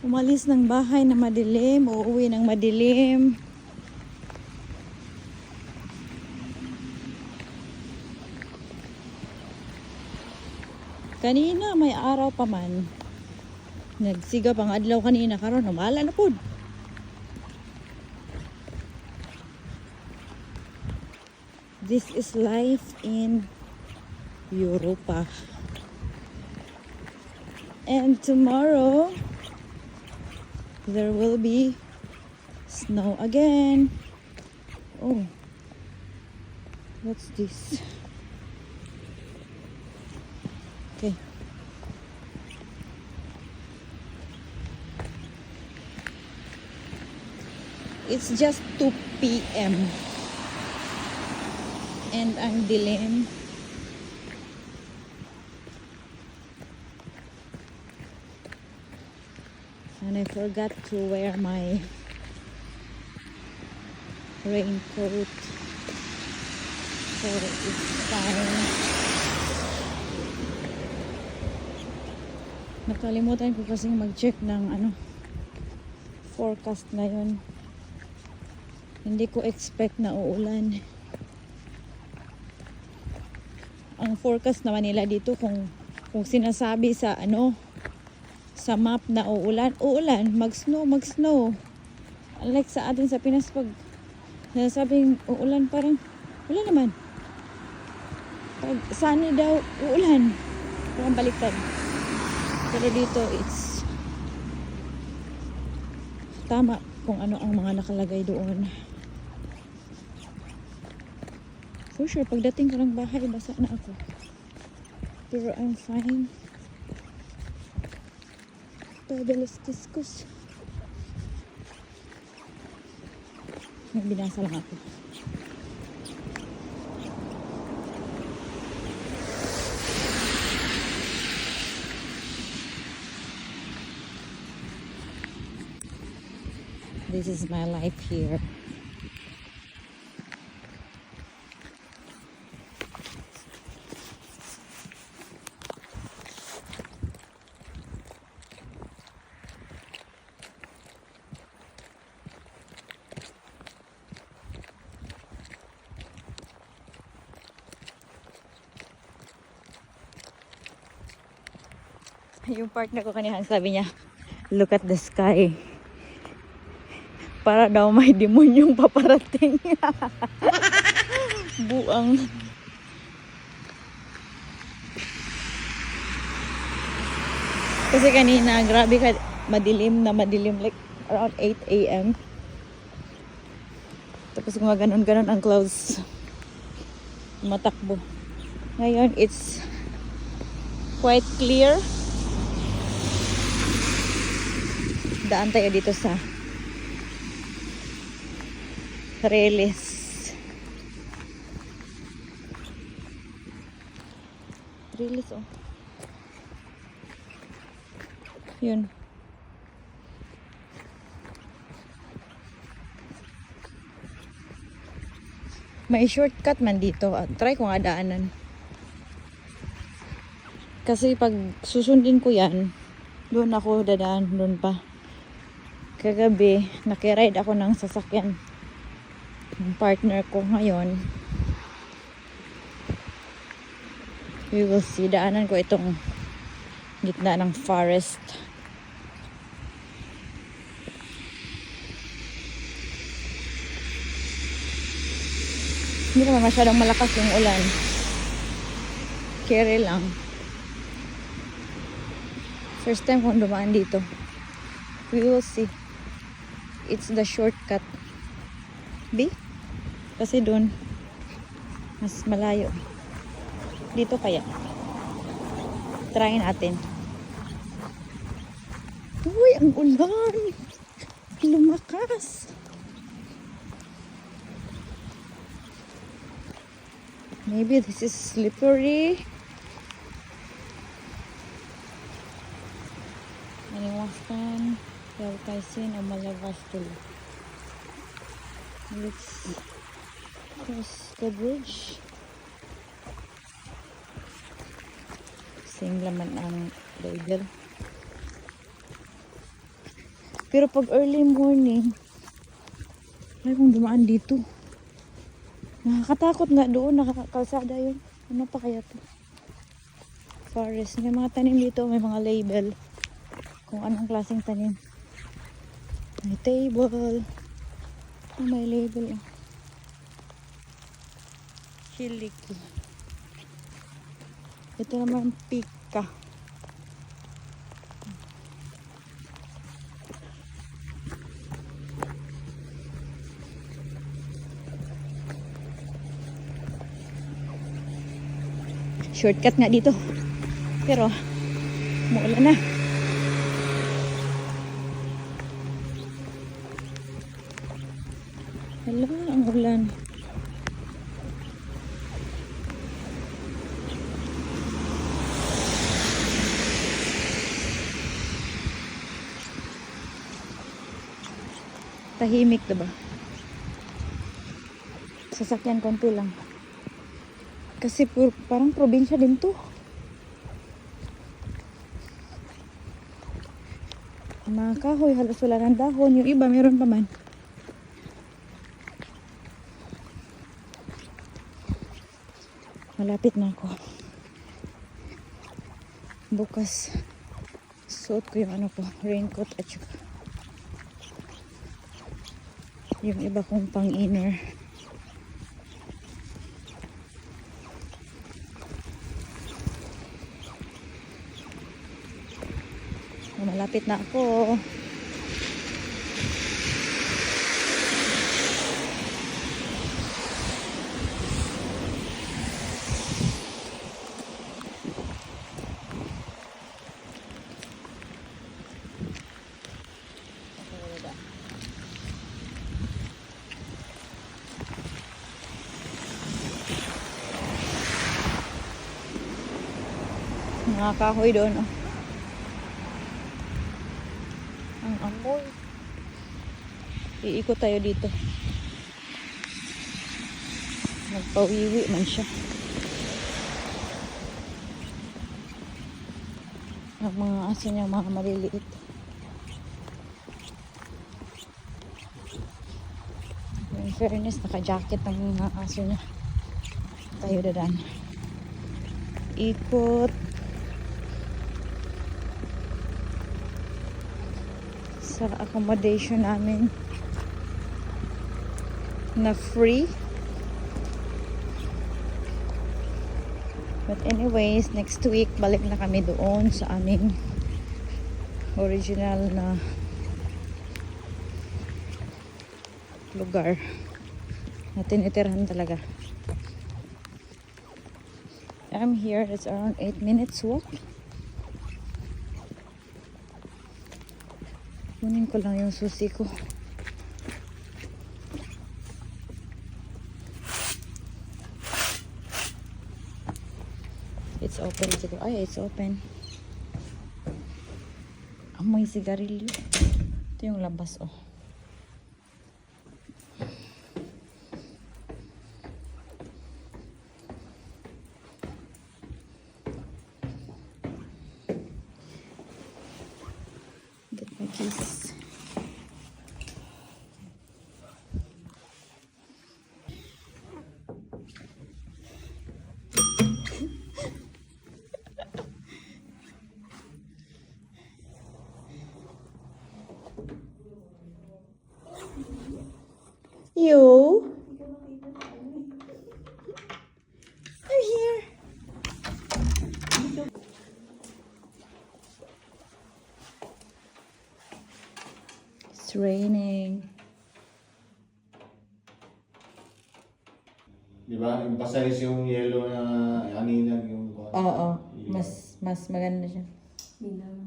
Umalis ng bahay na madilim, uuwi ng madilim. Kanina may araw pa man. Nagsiga pang adlaw kanina karon umala na pud. This is life in Europa. And tomorrow there will be snow again. Oh, what's this? Okay. It's just 2 p.m. and ang dilim. And I forgot to wear my raincoat. So it's fine. Nakalimutan ko kasing mag-check ng forecast ngayon. Hindi ko expect na uulan. Ang forecast naman nila dito kung sinasabi sa sa map na uulan, mag-snow. Unlike sa atin sa Pinas pag sinasabing uulan parang wala naman. Pag sunny daw uulan. Parang baliktad. Pero dito it's tama kung ano ang mga nakalagay doon. For sure, pagdating ko ng bahay, basa na ako. Pero I'm fine. Padalas diskus. May binasa lang ako. This is my life here. Yung partner ko kanina, sabi niya, look at the sky. Para daw may demonyong paparating. Buang. Kasi kanina, grabe ka, madilim, like around 8 a.m. Tapos gumaganon-ganon ang clouds. Matakbo. Ngayon, it's quite clear. Daan tayo dito sa Reles. Reles, oh. Yun. May shortcut man dito. Try ko nga daanan. Kasi pag susundin ko yan, doon ako dadaan, doon pa. Kagabi, nakiride ako ng sasakyan. Yung partner ko ngayon. We will see. Daanan ko itong gitna ng forest. Hindi naman masyadong malakas yung ulan. Carry lang. First time kong dumaan dito. We will see. It's the shortcut. B? Kasi doon mas malayo. Dito kaya. Try natin. Uy, ang ulan! Lumakas! Maybe this is slippery. Maniwaskan, Pelkaisin, o Malavastool. Let's cross the bridge. Same laman ang label. Pero pag early morning, ay kung dumaan dito. Nakakatakot nga doon, nakakalsada yun. Ano pa kaya to? Forest. May mga tanim dito, may mga label. Kung anong klaseng tanim. May table. Oh, may label. Chiliki. Ito naman pika. Shortcut nga dito. Pero, muulan na. Hala, ang ulan. Tahimik, diba? Sasakyan konti lang. Kasi parang probinsya din to. Mga kahoy, halos wala ng dahon. Yung iba, meron pa man. Malapit na ako. Bukas, suot ko yung ano ko, raincoat at saka yung iba kong pang inner. Malapit na ako. Mga kahoy doon, oh. Ang amoy. Iikot tayo dito. Nagpawiwi man siya. Ang mga aso niya, mga maliliit. In fairness, naka-jacket ang mga aso niya. Tayo dadaan. Ikot. Sa accommodation namin na free. But anyways, next week balik na kami doon sa aming original na lugar na tinitirahan talaga. I'm here, it's around 8 minutes walk. Kunin ko lang yung susi ko. It's open siguro. Ay, it's open. Amoy sigarilyo. Ito yung labas, oh. Get my keys. You? I'm here. It's raining. Di ba? Emphasize yung yellow na aninag yung... Oo, mas maganda siya. Hindi naman